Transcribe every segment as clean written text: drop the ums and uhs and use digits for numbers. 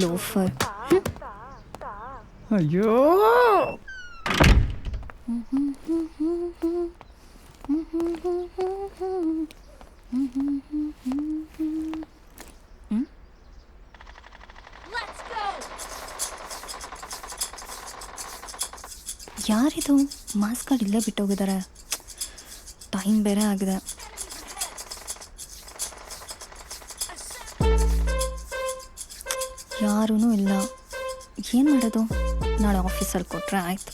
Loafer. ಅಯ್ಯೋ ಯಾರಿದು mask card ಇಲ್ಲೇ ಬಿಟ್ಟೋಗಿದ್ದಾರೆ. ಟೈಮ್ ಬೇರೆ ಆಗಿದೆ. ಯಾರೂ ಇಲ್ಲ. ಏನು ಮಾಡೋದು? ನಾಳೆ ಆಫೀಸಲ್ಲಿ ಕೊಟ್ಟರೆ ಆಯಿತು.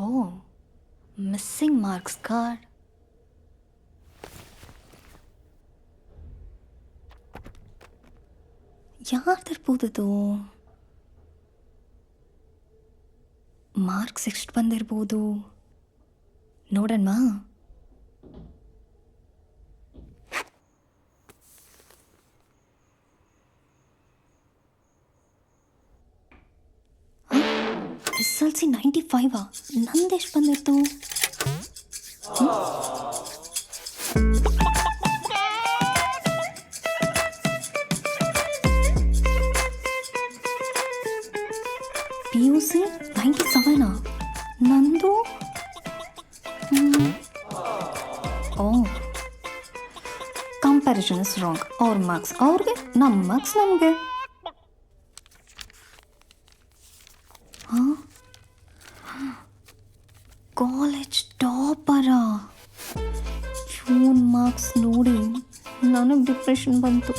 ಓ, ಮಿಸ್ಸಿಂಗ್ ಮಾರ್ಕ್ಸ್ ಕಾರ್ಡ್. ಯಾರ್ದಿರ್ಬೋದದು? ಮಾರ್ಕ್ಸ್ ಎಷ್ಟು ಬಂದಿರ್ಬೋದು ನೋಡೋಣ. SLC 95. ನಂದೆಷ್ಟು ಬಂದಿತ್ತು? PUC 97. ನಂದು ಕಂಪ್ಯಾರಿಸನ್ ಇಸ್ ರಾಂಗ್. ಅವ್ರ ಮಾರ್ಕ್ಸ್ ಅವ್ರಿಗೆ, ನಮ್ಮ ಮಾರ್ಕ್ಸ್ ನಮಗೆ. ಕಾಲೇಜ್ ಟಾಪರ. ಇವನ್ ಮಾರ್ಕ್ಸ್ ನೋಡಿ ನನಗೆ ಡಿಪ್ರೆಷನ್ ಬಂತು.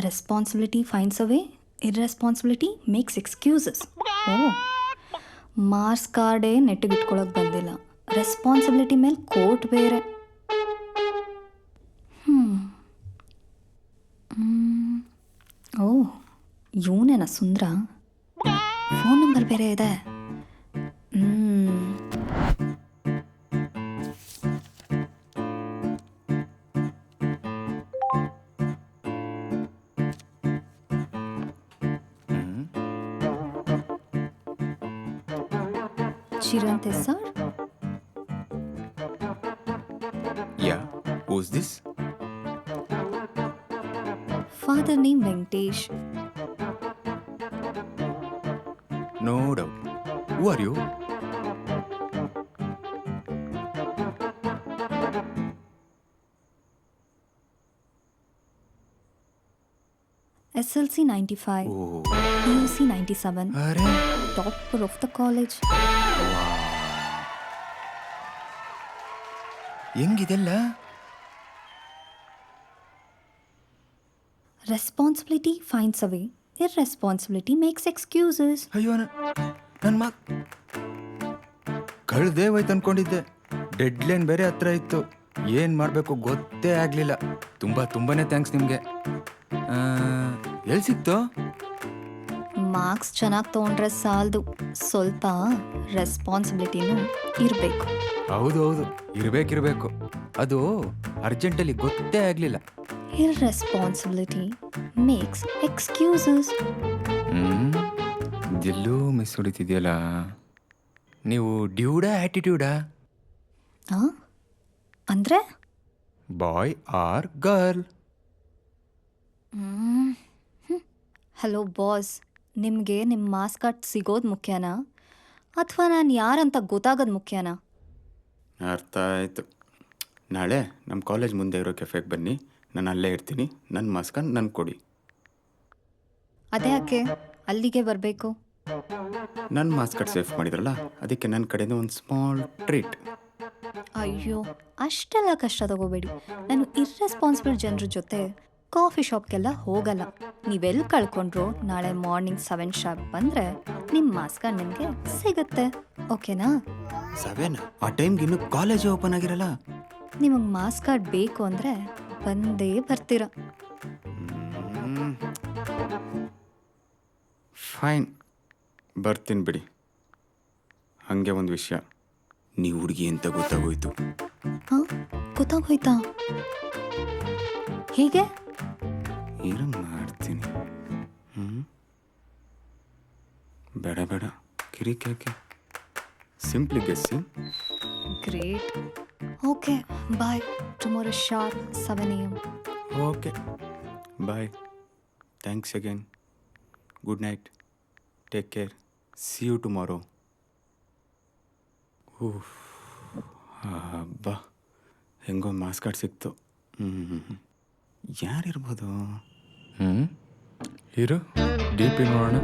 Responsibility finds a way, irresponsibility makes excuses. Marks ಕಾರ್ಡೇ ನೆಟ್ಟಿಗೆ ಇಟ್ಕೊಳಕ್ಕೆ ಬಂದಿಲ್ಲ, ರೆಸ್ಪಾನ್ಸಿಬಿಲಿಟಿ ಮೇಲೆ ಕೋರ್ಟ್ ಬೇರೆ. ಇವನೇನ ಸುಂದ್ರ? ಫೋನ್ ನಂಬರ್ ಬೇರೆ ಇದೆ. ಚಿರಂತೆ sir. Yeah, who's this? Father name Venkatesh. No doubt. Who are you? SLC 95, Oh, PUC 97, अरे topper of the college. ಹೆಂಗಿದೆಲ್ಲ? Responsibility finds a way, irresponsibility makes excuses. ಅಯ್ಯೋ ನನ್ನ ಮಾತು ಕಳ್ದೇ ಹೋಯ್ತು ಅನ್ಕೊಂಡಿದ್ದೆ. ಡೆಡ್ಲೈನ್ ಬೇರೆ ಹತ್ರ ಇತ್ತು. ಏನು ಮಾಡಬೇಕು ಗೊತ್ತೇ ಆಗಲಿಲ್ಲ. ತುಂಬಾನೇ ಥ್ಯಾಂಕ್ಸ್ ನಿಮಗೆ. ಎಲ್ಲಿ ಸಿಕ್ತು? ಮಾರ್ಕ್ಸ್ ಚೆನ್ನಾಗಿ ತೊಗೊಂಡ್ರೆ ಸಾಲದು, ಸ್ವಲ್ಪ ರೆಸ್ಪಾನ್ಸಿಬಿಲಿಟಿನೂ ಇರಬೇಕು. ಹೌದು ಇರಬೇಕು. ಅದು ಅರ್ಜೆಂಟಲ್ಲಿ ಗೊತ್ತೇ ಆಗಲಿಲ್ಲ. Irresponsibility makes excuses. ಇದೆಲ್ಲೂ ಮಿಸ್ ಹೊಡಿತಿದೆಯಲ್ಲ. ನೀವು ಡ್ಯೂಡಾ ಆ್ಯಟಿಟ್ಯೂಡಾ? ಅಂದರೆ ಬಾಯ್ ಆರ್ ಗರ್ಲ್? ಹಲೋ ಬಾಸ್, ನಿಮಗೆ ನಿಮ್ಮ ಮಾರ್ಕ್ಸ್ ಕಾರ್ಡ್ ಸಿಗೋದು ಮುಖ್ಯನಾ ಅಥವಾ ನಾನು ಯಾರಂತ ಗೊತ್ತಾಗೋದು ಮುಖ್ಯನಾ? ಅರ್ಥ ಆಯಿತು. ನಾಳೆ ನಮ್ಮ ಕಾಲೇಜ್ ಮುಂದೆ ಇರೋ ಕೆಫೆಗೆ ಬನ್ನಿ, ನಾನು ಅಲ್ಲೇ ಇರ್ತೀನಿ. ನನ್ನ ಮಾಸ್ಕನ್ನು ನನಗೆ ಕೊಡಿ. ಅದೇ ಯಾಕೆ ಅಲ್ಲಿಗೆ ಬರಬೇಕು? ನನ್ನ ಮಾಸ್ಕ್ ಕಾರ್ಡ್ ಸೇಫ್ ಮಾಡಿದ್ರಲ್ಲ, ಅದಕ್ಕೆ ನನ್ನ ಕಡೆಯಿಂದ ಒಂದು ಸ್ಮಾಲ್ ಟ್ರೀಟ್. ಅಯ್ಯೋ, ಅಷ್ಟೆಲ್ಲ ಕಷ್ಟ ತಗೋಬೇಡಿ. ನಾನು ಇರ್ರೆಸ್ಪಾನ್ಸಿಬಲ್ ಜನರ ಜೊತೆ ಕಾಫಿ ಶಾಪ್ಗೆಲ್ಲ ಹೋಗಲ್ಲ. ನೀವೆಲ್ಲಿ ಕಳ್ಕೊಂಡ್ರು ನಾಳೆ ಮಾರ್ನಿಂಗ್ 7 ಶಾರ್ಪ್ ಬಂದರೆ ನಿಮ್ಮ ಮಾಸ್ಕ್ ಕಾರ್ಡ್ ನಿಮಗೆ ಸಿಗುತ್ತೆ. ಓಕೆನಾ? 7? ಆ ಟೈಮ್ಗೆ ಇನ್ನೂ ಕಾಲೇಜೇ ಓಪನ್ ಆಗಿರಲ್ಲ. ನಿಮಗೆ ಮಾಸ್ಕ್ ಕಾರ್ಡ್ ಬೇಕು ಅಂದರೆ ಬಂದೇ ಬರ್ತೀರ. ಫೈನ್, ಬರ್ತೀನಿ ಬಿಡಿ. ಹಾಗೆ ಒಂದು ವಿಷಯ, ನೀವು ಹುಡುಗಿ ಅಂತ ಗೊತ್ತಾಗೋಯ್ತು. ಹಾಂ, ಗೊತ್ತಾಗೋಯ್ತಾ? ಹೇಗೆ? ಏನು ಮಾಡ್ತೀನಿ? ಬೇಡ ಕಿರಿಕೆ. Simply guessing. Great. Okay, bye. Tomorrow sharp 7 AM. Okay, bye. Thanks again. Good night. Take care. See you tomorrow. ಹಬ್ಬ, ಹೆಂಗೋ ಮಾಸ್ಕ್ ಕಾರ್ಡ್ ಸಿಕ್ತು. ಯಾರಿರ್ಬೋದು? ಇರು, ಡಿ.ಪಿ ನೋಡೋಣ.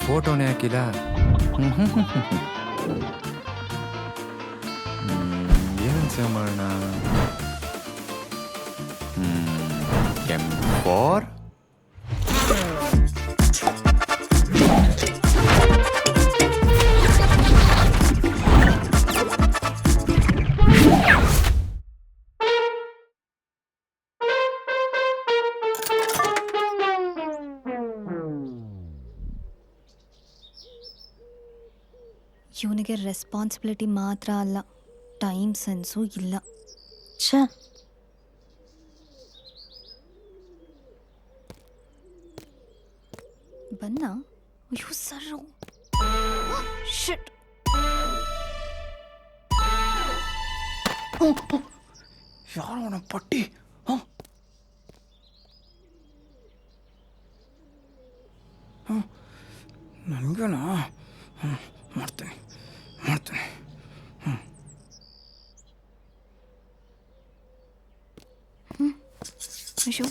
ಫೋಟೋನೇ ಹಾಕಿಲ್ಲ. ಏನು ಸೇವ್ ಮಾಡೋಣ? M4. ಇವನಿಗೆ ರೆಸ್ಪಾನ್ಸಿಬಿಲಿಟಿ ಮಾತ್ರ ಅಲ್ಲ, ಟೈಮ್ ಸೆನ್ಸು ಇಲ್ಲ. ಛ, ಬನ್ನ. ಅಯ್ಯೋ ಸರ್ರು, ಶಿಟ್. ಯಾರೋ ಪಟ್ಟಿ. ನನಗೇನಾ? ಮಾಡ್ತೀನಿ. ಅಯ್ಯೋ,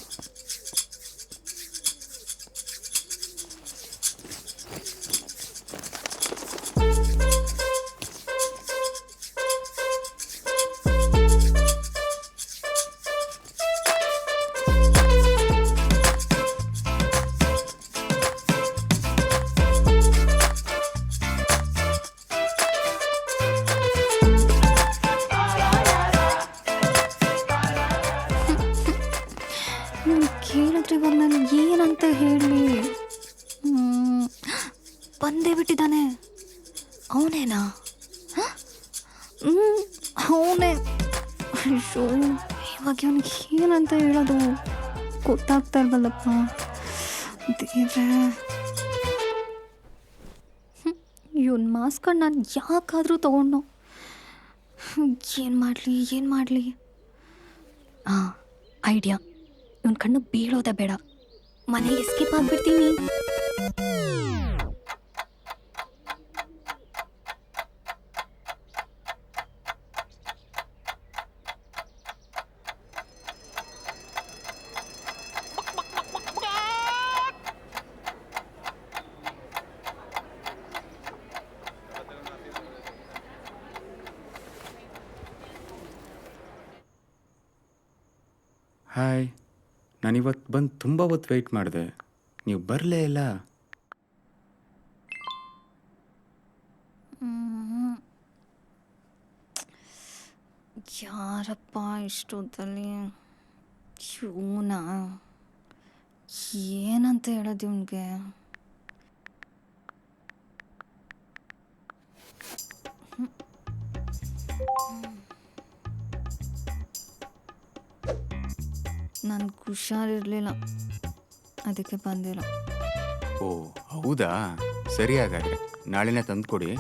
ಕೇಳಿದ್ರೆ ಇವಾಗ ನಾನು ಏನಂತ ಹೇಳಿ? ಬಂದೇ ಬಿಟ್ಟಿದ್ದಾನೆ. ಅವನೇನಾ? ಅವನೇ. ಅಯ್ಯೋ, ಇವಾಗ ಇವನಿಗೆ ಏನಂತ ಹೇಳೋದು? ಗೊತ್ತಾಗ್ತಾ ಇಲ್ವಲ್ಲಪ್ಪ ದೇವ್ರೆ. ಇವನ್ ಮಾಸ್ಕನ್ನು ನಾನು ಯಾಕಾದರೂ ತೊಗೊಂಡು ಏನು ಮಾಡಲಿ. ಹಾಂ, ಐಡಿಯಾ. ಇವನ ಕಣ್ಣು ಬೀಳೋದೇ ಬೇಡ, ಮನೆಗೆ ಎಸ್ಕೇಪ್ ಆಗಿಬಿಡ್ತೀನಿ. ಹಾಯ್, ನಾನಿವತ್ತು ಬಂದು ತುಂಬ ಹೊತ್ತು ವೆಯ್ಟ್ ಮಾಡಿದೆ, ನೀವು ಬರಲೇ ಇಲ್ಲ. ಯಾರಪ್ಪ ಇಷ್ಟೊತ್ತಲ್ಲಿ? ಇವನ ಏನಂತ ಹೇಳೋದು ಇವನಿಗೆ? ನನ್ಗೆ ಹುಷಾರಿರಲಿಲ್ಲ, ಅದಕ್ಕೆ ಬಂದಿಲ್ಲ. ಓ ಹೌದಾ, ಸರಿ ಹಾಗಾದರೆ ನಾಳೆನೇ ತಂದು ಕೊಡಿ.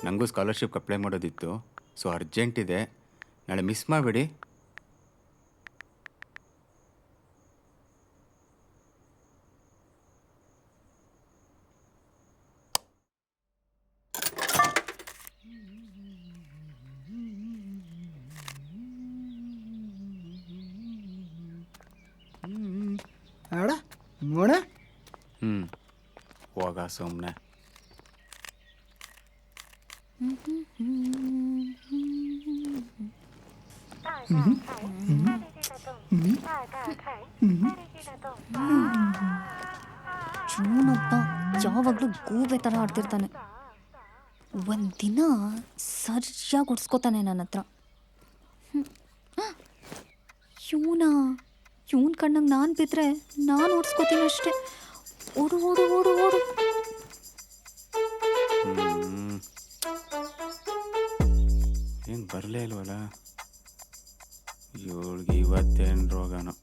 ನನಗೂ ಸ್ಕಾಲರ್ಶಿಪ್ ಅಪ್ಲೈ ಮಾಡೋದಿತ್ತು, ಸೊ ಅರ್ಜೆಂಟ್ ಇದೆ, ನಾಳೆ ಮಿಸ್ ಮಾಡಬೇಡಿ. ಅಡ ನೋಡ ಹೋಗ ಸುಮ್ಮನೆ. ಜೂನಪ್ಪ ಯಾವಾಗಲೂ ಗೂಬೆ ಥರ ಆಡ್ತಿರ್ತಾನೆ. ಒಂದಿನ ಸರಿಯಾಗಿ ಹೊಡ್ಸ್ಕೊತಾನೆ ನನ್ನ ಹತ್ರ. ಇವನ್ ಕಣ್ಣಂಗೆ ನಾನು ಬಿದ್ದರೆ ನಾನು ಹೊಡ್ಸ್ಕೊತೀನಿ ಅಷ್ಟೇ. ಓಡು ಓಡು ಓಡು ಓಡು. ಏನು ಬರಲೇ ಇಲ್ವಲ್ಲ, ಇವಳಿಗೆ ಇವತ್ತೇನು ರೋಗನೋ.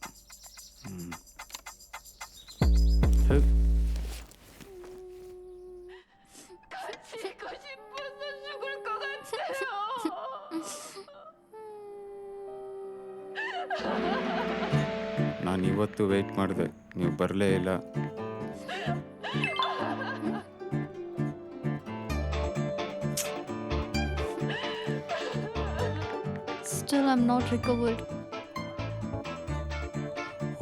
ನಾನು ಇವತ್ತು ವೆಯ್ಟ್ ಮಾಡಿದೆ, ನೀವು ಬರಲೇ ಇಲ್ಲ. Still I'm not recovered.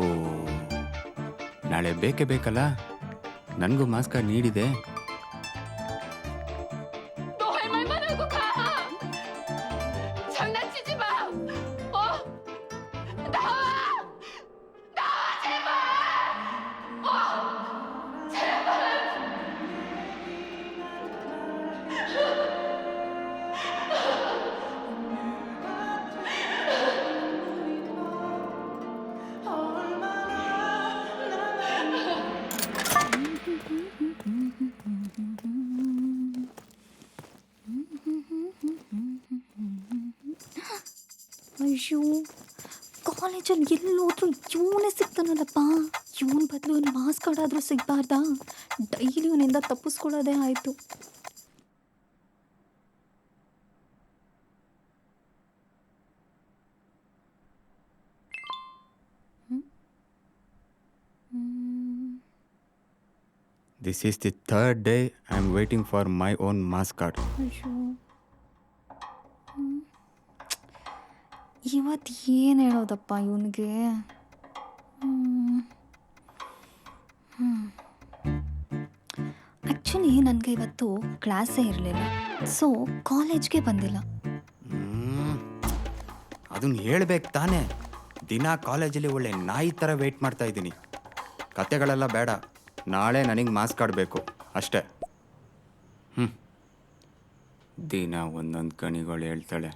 ಓ, ನಾಳೆ ಬೇಕೇ ಬೇಕಲ್ಲ, ನನಗೂ ಮಾಸ್ಕ್ ನೀಡಿದೆ. ಅಯ್ಯೋ, ಕಾಲೇಜಲ್ಲಿ ಎಲ್ಲೋದ್ರೂ ಇವನೇ ಸಿಗ್ತಾನಲ್ಲಪ್ಪ. ಇವನ ಬದಲು ಇವನು ಮಾಸ್ಕ್ ಆಡಾದ್ರೂ ಸಿಗಬಾರ್ದಾ? ಡೈಲಿ ಇವನಿಂದ ತಪ್ಪಿಸ್ಕೊಳ್ಳೋದೇ ಆಯಿತು. This is the third day I am waiting for my own mask card. ಅಯ್ಯೋ, ಇವತ್ತು ಏನು ಹೇಳೋದಪ್ಪ ಇವನಿಗೆ? ಆ್ಯಕ್ಚುಲಿ ನನಗೆ ಇವತ್ತು ಕ್ಲಾಸೇ ಇರಲಿಲ್ಲ, ಸೊ ಕಾಲೇಜ್ಗೆ ಬಂದಿಲ್ಲ. ಅದನ್ನು ಹೇಳ್ಬೇಕು ತಾನೇ. ದಿನ ಕಾಲೇಜಲ್ಲಿ ಒಳ್ಳೆ ನಾಯಿ ಥರ ವೆಯ್ಟ್ ಮಾಡ್ತಾ ಇದ್ದೀನಿ. ಕತೆಗಳೆಲ್ಲ ಬೇಡ, ನಾಳೆ ನನಗೆ ಮಾಸ್ಕ್ ಆಡಬೇಕು ಅಷ್ಟೇ. ದಿನ ಒಂದೊಂದು ಕಣಿಗಳು ಹೇಳ್ತಾಳೆ.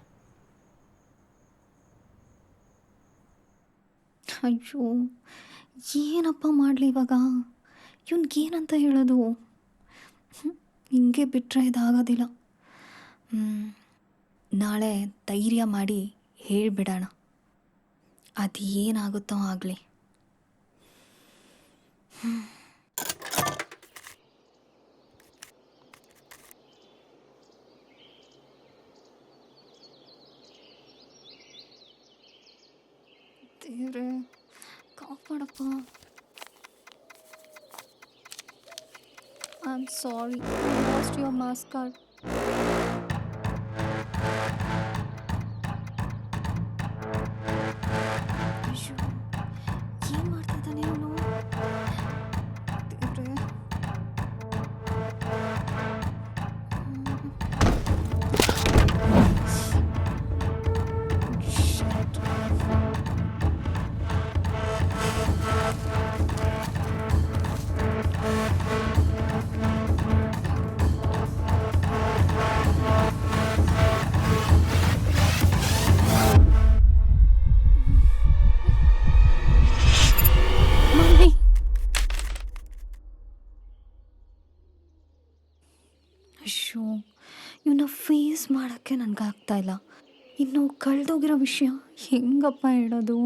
ಅಯ್ಯೋ, ಏನಪ್ಪ ಮಾಡಲಿ ಇವಾಗ? ಇವನಿಗೇನಂತ ಹೇಳೋದು? ಹಿಂಗೆ ಬಿಟ್ಟರೆ ಇದಾಗೋದಿಲ್ಲ. ನಾಳೆ ಧೈರ್ಯ ಮಾಡಿ ಹೇಳಿಬಿಡೋಣ. ಅದೇನಾಗುತ್ತೋ ಆಗಲಿ. ದೇವ್ರೆ, ಕಾಪಾಡಪ್ಪ. I am sorry, I lost your marks card. ಅಯ್ಯೋ, ಏನು ಮಾಡ್ತಾ ಇದ್ದಾನೆ ಅವನು? ದೇವ್ರೆ. Shit. ಮಮ್ಮಿ, ಅಯ್ಯೋ, ಇವನ್ನ ಫೇಸ್ ಮಾಡೋಕ್ಕೆ ನನಗಾಗ್ತಾ ಇಲ್ಲ. ಇನ್ನು ಕಳೆದೋಗಿರೋ ವಿಷಯ ಹೆಂಗಪ್ಪ ಹೇಳೋದು?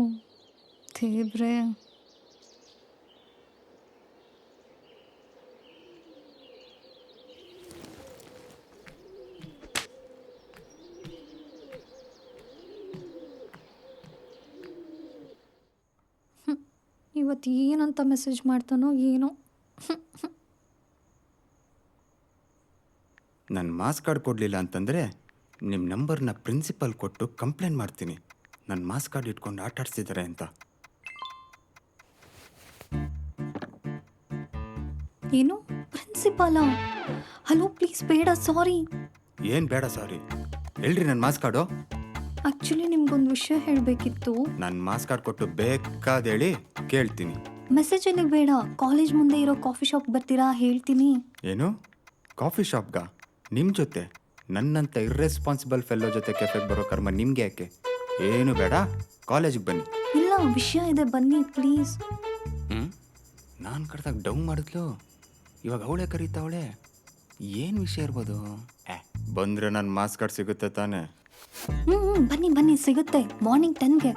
ದೇವ್ರೆ. ಇವತ್ತು ಏನಂತ ಮೆಸೇಜ್ ಮಾಡ್ತಾನೋ ಏನೋ. ನನ್ನ ಮಾಸ್ ಕಾರ್ಡ್ ಕೊಡಲಿಲ್ಲ ಅಂತಂದರೆ ನಿಮ್ಮ ನಂಬರ್ನ ಪ್ರಿನ್ಸಿಪಲ್ ಕೊಟ್ಟು ಕಂಪ್ಲೇಂಟ್ ಮಾಡ್ತೀನಿ. ನನ್ನ ಮಾಸ್ ಕಾರ್ಡ್ ಇಟ್ಕೊಂಡು ಆಟ ಆಡ್ಸಿದ್ದಾರೆ ಅಂತ. ಏನು ಪ್ರಿನ್ಸಿಪಾಲ? ಹಲೋ ಪ್ಲೀಸ್, ಬೇಡ, ಸಾರಿ. ಏನು ಬೇಡ ಸಾರಿ? ಹೇಳ್ರಿ ನನ್ನ ಮಾಸ್ ಕಾರ್ಡು. ಆ್ಯಕ್ಚುಲಿ ನಿಮ್ಗೊಂದು ವಿಷಯ ಹೇಳಬೇಕಿತ್ತು. ನನ್ನ ಮಾಸ್ ಕಾರ್ಡ್ ಕೊಟ್ಟು ಬೇಕಾದೇಳಿ ಕೇಳ್ತೀನಿ. ಮೆಸೇಜಲ್ಲಿ ಬೇಡ, ಕಾಲೇಜ್ ಮುಂದೆ ಇರೋ ಕಾಫಿ ಶಾಪ್ ಬರ್ತೀರಾ? ಹೇಳ್ತೀನಿ. ಏನು ಕಾಫಿ ಶಾಪ್ಗಾ? ನಿಮ್ಮ ಜೊತೆ? ನನ್ನಂಥ ಇರ್ರೆಸ್ಪಾನ್ಸಿಬಲ್ ಫೆಲ್ಲೋ ಜೊತೆ ಕೆಫೆಗೆ ಬರೋ ಕರ್ಮ ನಿಮಗೆ ಯಾಕೆ? ಏನು ಬೇಡ, ಕಾಲೇಜಿಗೆ ಬನ್ನಿ. ಇಲ್ಲ, ವಿಷಯ ಇದೆ, ಬನ್ನಿ ಪ್ಲೀಸ್. ನಾನು ಕರೆದಾಗ ಡೌನ್ ಮಾಡಿದ್ಲು, ಇವಾಗ ಅವಳೇ ಕರೀತಾವಳೆ. ಏನು ವಿಷಯ ಇರ್ಬೋದು? ಬಂದರೆ ನನ್ನ ಮಾಸ್ ಕಾರ್ಡ್ ಸಿಗುತ್ತೆ ತಾನೇ? ಬನ್ನಿ ಬನ್ನಿ, ಸಿಗುತ್ತೆ. ಮಾರ್ನಿಂಗ್ 10ಗೆ.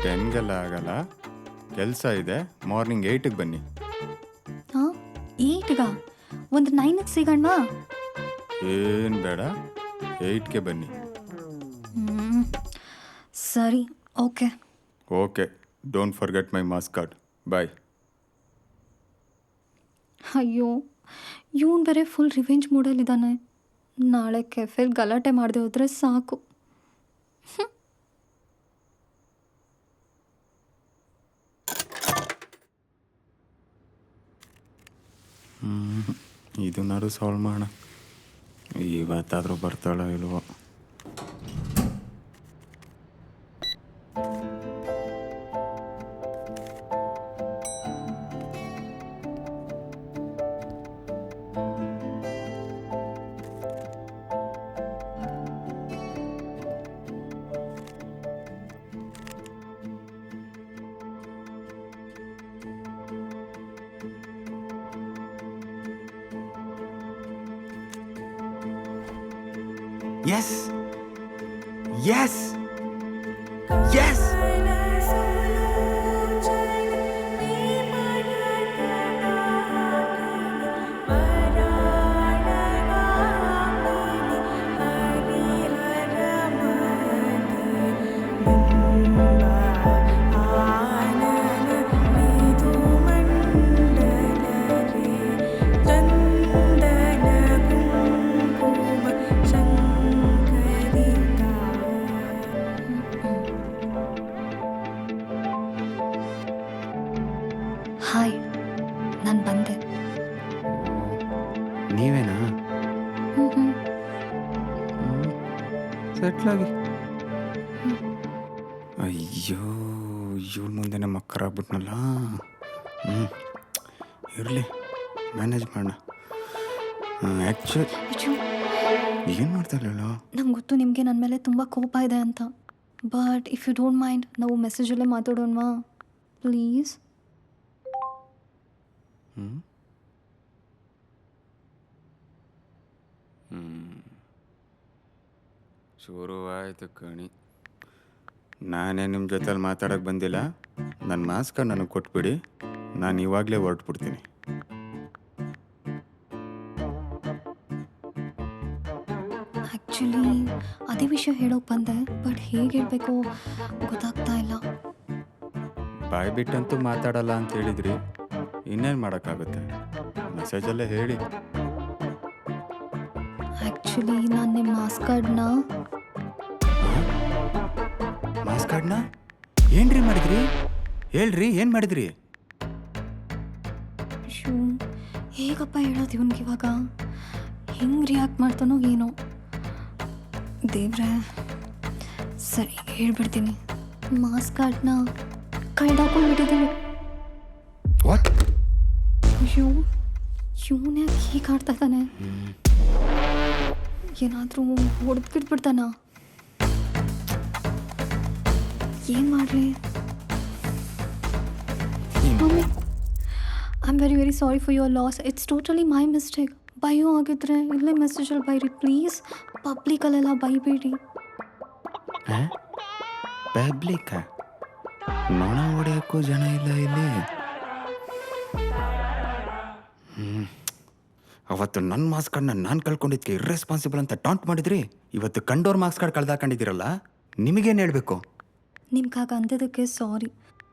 10ಗೆಲ್ಲ ಆಗಲ್ಲ, ಕೆಲಸ ಇದೆ. ಮಾರ್ನಿಂಗ್ 8ಗೆ ಬನ್ನಿ. ಹಾಂ, 8ಗಾ? ಒಂದು 9ಗೆ ಸಿಗೋಣವಾ? ಏನು ಬೇಡ, 8ಗೆ ಬನ್ನಿ. ಸರಿ, okay. Okay, don't forget my marks card. Bye. ಅಯ್ಯೋ, ಇವನು ಬೇರೆ ಫುಲ್ ರಿವೆಂಜ್ ಮೂಡಲ್ಲಿದ್ದಾನೆ. ನಾಳೆ ಕೆಫೆಲ್ ಗಲಾಟೆ ಮಾಡದೆ ಹೋದರೆ ಸಾಕು. ಇದನ್ನಾರು ಸಾಲ್ವ್ ಮಾಡೋಣ. ಇವತ್ತಾದರೂ ಬರ್ತಾಳೋ ಇಲ್ವೋ? Yes! Yes! Yes! ಹಾಯ್, ನಾನು ಬಂದೆ. ನೀವೇನಾ? ಸೆಟ್ಲಾಗಿ. ಅಯ್ಯೋ, ಇವಳ ಮುಂದೆ ನಮ್ಮ ಅಕ್ಕರಾಗ್ಬಿಟ್ನಲ್ಲ. ಇರಲಿ, ಮ್ಯಾನೇಜ್ ಮಾಡೋಣ. ಆ್ಯಕ್ಚುಲಿ ಏನು ಮಾಡ್ತಾ ಇರಲಿಲ್ಲ. ನಂಗೆ ಗೊತ್ತು ನಿಮಗೆ ನನ್ನ ಮೇಲೆ ತುಂಬ ಕೋಪ ಇದೆ ಅಂತ. But if you don't mind, ನಾವು ಮೆಸೇಜಲ್ಲೇ ಮಾತಾಡೋಣವಾ ಪ್ಲೀಸ್? ಶುರುವಾಯಿತು ಕಣಿ. ನಾನೇ ನಿಮ್ಮ ಜೊತೆಲಿ ಮಾತಾಡೋಕ್ಕೆ ಬಂದಿಲ್ಲ. ನನ್ನ ಮಾಸ್ಕ ನನಗೆ ಕೊಟ್ಬಿಡಿ, ನಾನು ಇವಾಗಲೇ ಹೊರಟ್ಬಿಡ್ತೀನಿ. ಆ್ಯಕ್ಚುಲಿ ಅದೇ ವಿಷಯ ಹೇಳೋಕೆ ಬಂದೆ, ಬಟ್ ಹೇಗೆ ಹೇಳಬೇಕು ಗೊತ್ತಾಗ್ತಾ ಇಲ್ಲ. ಬಾಯ್ ಬಿಟ್ಟಂತೂ ಮಾತಾಡಲ್ಲ ಅಂತ ಹೇಳಿದ್ರಿ, ಇನ್ನೇನು ಮಾಡೋಕ್ಕಾಗುತ್ತೆ? ಮೆಸೇಜಲ್ಲೇ ಹೇಳಿ. ಆ್ಯಕ್ಚುಲಿ ನಾನು ನಿಮ್ಮ ಮಾಸ್ ಕಾರ್ಡ್ನ ಏನ್ರಿ ಮಾಡಿದ್ರಿ? ಹೇಳ್ರಿ, ಏನು ಮಾಡಿದ್ರಿ? ಶೂ ಹೇಗಪ್ಪ ಹೇಳೋದು ಇವನ್ಗೆ ಇವಾಗ? ಹೆಂಗೆ ರಿಯಾಕ್ಟ್ ಮಾಡ್ತಾನೋ ಏನೋ ದೇವ್ರೆ. ಸರಿ ಹೇಳ್ಬಿಡ್ತೀನಿ, ಮಾಸ್ ಕಾರ್ಡ್ನ ಕೈಡಾಕೊಂಡ್ಬಿಟ್ಟಿದ್ದೀವಿ. ವಾಟ್? ಅಯ್ಯೋ ಇವನು ಯಾಕೆ ಹೀಗೆ ಆಡ್ತಾ ಇದ್ದಾನೆ? ಏನಾದರೂ ಹೊಡೆದ್ಬಿಟ್ಬಿಡ್ತಾನ? ಏನು ಮಾಡಲಿ? Mummy, I am very very sorry for your loss. It's totally my mistake. ಬೈಯೋ ಆಗಿದ್ರೆ ಇಲ್ಲೇ ಮೆಸೇಜಲ್ಲಿ ಬೈರಿ ಪ್ಲೀಸ್. ಪಬ್ಲಿಕಲ್ಲೆಲ್ಲ ಬೈಬೇಡಿ. ಪಬ್ಲಿಕ್ಕ ನೊಣ ಹೊಡೆಯೋಕ್ಕೂ ಜನ ಇಲ್ಲ ಇಲ್ಲಿ. ಅವತ್ತು ನನ್ನ ಮಾರ್ಕ್ಸ್ ಕಾರ್ಡ್ನ ನಾನು ಕಳ್ಕೊಂಡಿದ್ದಕ್ಕೆ ಇರ್ರೆಸ್ಪಾನ್ಸಿಬಲ್ ಅಂತ ಟಾಂಟ್ ಮಾಡಿದ್ರಿ. ಇವತ್ತು ಕಂಡೋರ್ ಮಾರ್ಕ್ಸ್ ಕಾರ್ಡ್ ಕಳ್ದಾಕೊಂಡಿದ್ದೀರಲ್ಲ, ನಿಮಗೇನು ಹೇಳಬೇಕು? ನಿಮ್ಗೆ ಹಾಗೆ ಅಂದಿದ್ದಕ್ಕೆ ಸಾರಿ.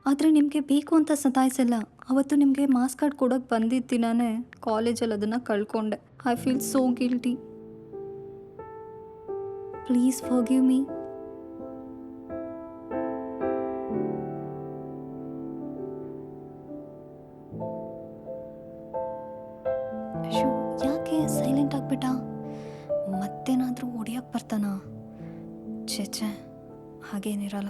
ಆದರೆ ನಿಮಗೆ ಬೇಕು ಅಂತ ಸತಾಯಿಸಿಲ್ಲ. ಅವತ್ತು ನಿಮಗೆ ಮಾರ್ಕ್ಸ್ ಕಾರ್ಡ್ ಕೊಡೋಕ್ಕೆ ಬಂದಿದ್ದ ದಿನಾನೇ ಕಾಲೇಜಲ್ಲಿ ಅದನ್ನು ಕಳ್ಕೊಂಡೆ. I feel so guilty. Please forgive me. ಅಯ್ಯೋ ಯಾಕೆ ಸೈಲೆಂಟ್ ಆಗಿಬಿಟ್ಟ? ಮತ್ತೇನಾದರೂ ಹೊಡಿಯೋಕ್ಕೆ ಬರ್ತಾನ? ಛೆ ಹಾಗೇನಿರಲ್ಲ.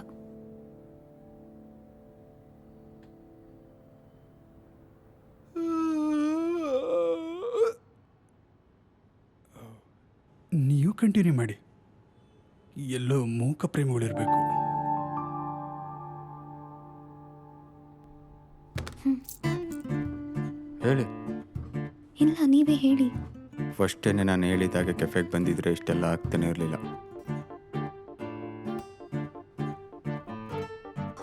ನೀವು ಕಂಟಿನ್ಯೂ ಮಾಡಿ. ಎಲ್ಲೋ ಮೂಕ ಪ್ರೇಮಿಗಳಿರಬೇಕು. ಹೇಳಿ. ಇಲ್ಲ ನೀವೇ ಹೇಳಿ. ಫಸ್ಟೇನೆ ನಾನು ಹೇಳಿದಾಗ ಕೆಫೆಗೆ ಬಂದಿದ್ರೆ ಇಷ್ಟೆಲ್ಲ ಆಗ್ತಾನೆ ಇರಲಿಲ್ಲ.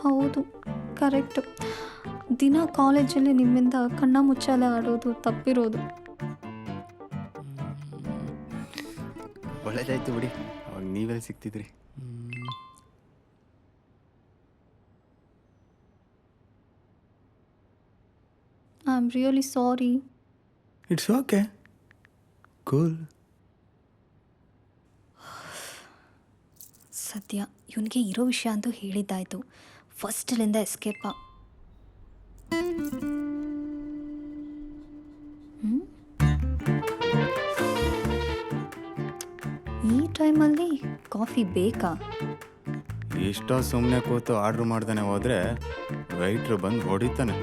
ಹೌದು, ಕರೆಕ್ಟು. ದಿನ ಕಾಲೇಜಲ್ಲಿ ನಿಮ್ಮಿಂದ ಕಣ್ಣ ಮುಚ್ಚಾಲೆ ಆಡೋದು ತಪ್ಪಿರೋದು. ಒಳ್ಳೇದಾಯ್ತು ಬಿಡಿ, ಅವಾಗ ನೀವೆಲ್ಲಿ ಸಿಗ್ತಿದ್ರಿ. I am really sorry. It's okay, cool. ಸದ್ಯ ಇವನಿಗೆ ಇರೋ ವಿಷಯ ಅಂತೂ ಹೇಳಿದ್ದಾಯ್ತು. ಫಸ್ಟಲ್ಲಿಂದ ಎಸ್ಕೇಪ. ಈ ಟೈಮಲ್ಲಿ ಕಾಫಿ ಬೇಕಾ? ಇಷ್ಟೋ ಸುಮ್ಮನೆ ಕೂತು ಆರ್ಡ್ರ್ ಮಾಡ್ತಾನೆ ಹೋದರೆ ವೈಟ್ರು ಬಂದು ಹೊಡಿತಾನೆ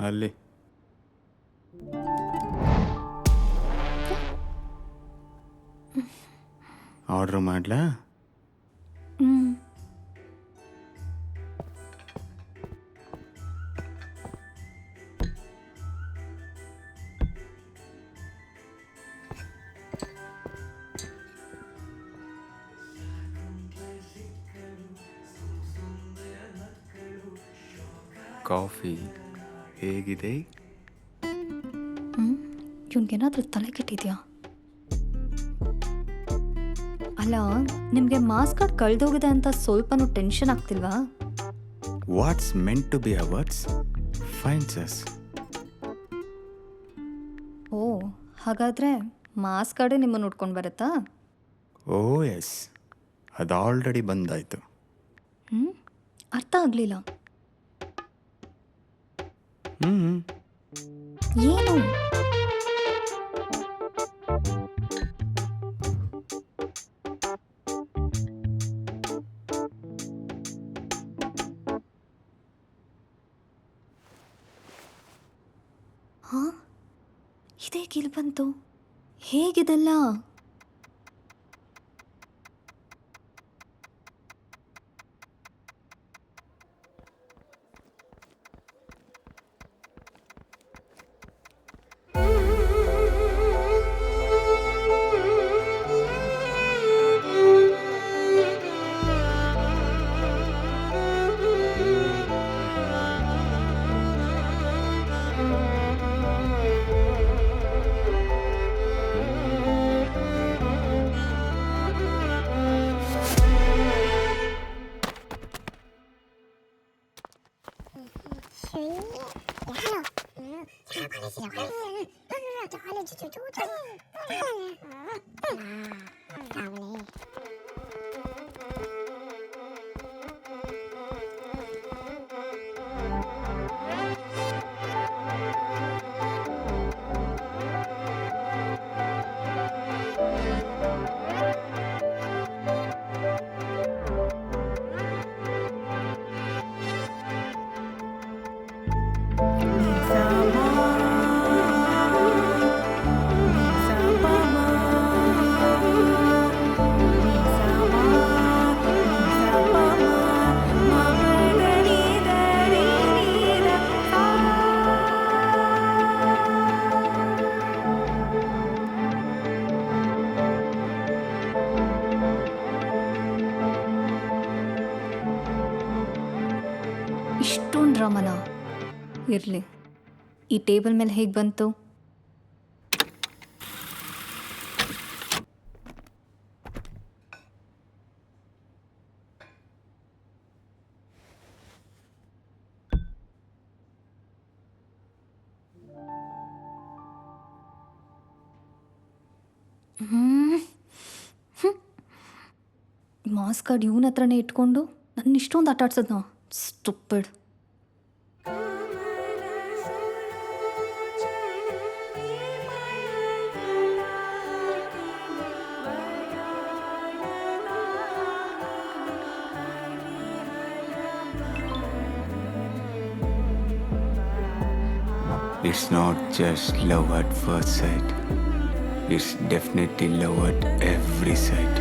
ಅಲ್ಲಿ. ಆರ್ಡ್ರ್ ಮಾಡ್ಲಾ? ಕಾಫಿ ಹೇಗಿದೆ? ಇವನಿಗೇನಾದ್ರೂ ತಲೆ ಕೆಟ್ಟಿದ್ಯಾ? ಅಲ್ಲ, ನಿಮಗೆ ಮಾರ್ಕ್ಸ್ ಕಾರ್ಡ್ ಕಳೆದೋಗಿದೆ ಅಂತ ಸ್ವಲ್ಪನೂ ಟೆನ್ಷನ್ ಆಗ್ತಿಲ್ವಾ? What's meant to be ours finds us. ಓ, ಹಾಗಾದರೆ ಮಾರ್ಕ್ಸ್ ಕಾರ್ಡೇ ನಿಮ್ಮನ್ನು ನೋಡ್ಕೊಂಡು ಬರುತ್ತಾ? ಓ ಎಸ್, ಅದು ಆಲ್ರೆಡಿ ಬಂದಾಯಿತು. ಅರ್ಥ ಆಗಲಿಲ್ಲ. ಏನು? ಹಾಂ, ಇದೇ ಕಿಲ್ ಬಂತು. ಹೇಗಿದೆಲ್ಲ? ಇಷ್ಟೊಂದು ಡ್ರಾಮನ ಇರಲಿ. ಈ ಟೇಬಲ್ ಮೇಲೆ ಹೇಗೆ ಬಂತು? ಮಾಸ್ ಕಾರ್ಡ್ ಇವನ ಹತ್ರನೇ ಇಟ್ಕೊಂಡು ನನ್ನ ಇಷ್ಟೊಂದು ಆಟ ಆಡ್ಸೋದ್ನ. Stupid. It's not just love at first sight. It's definitely love at every sight.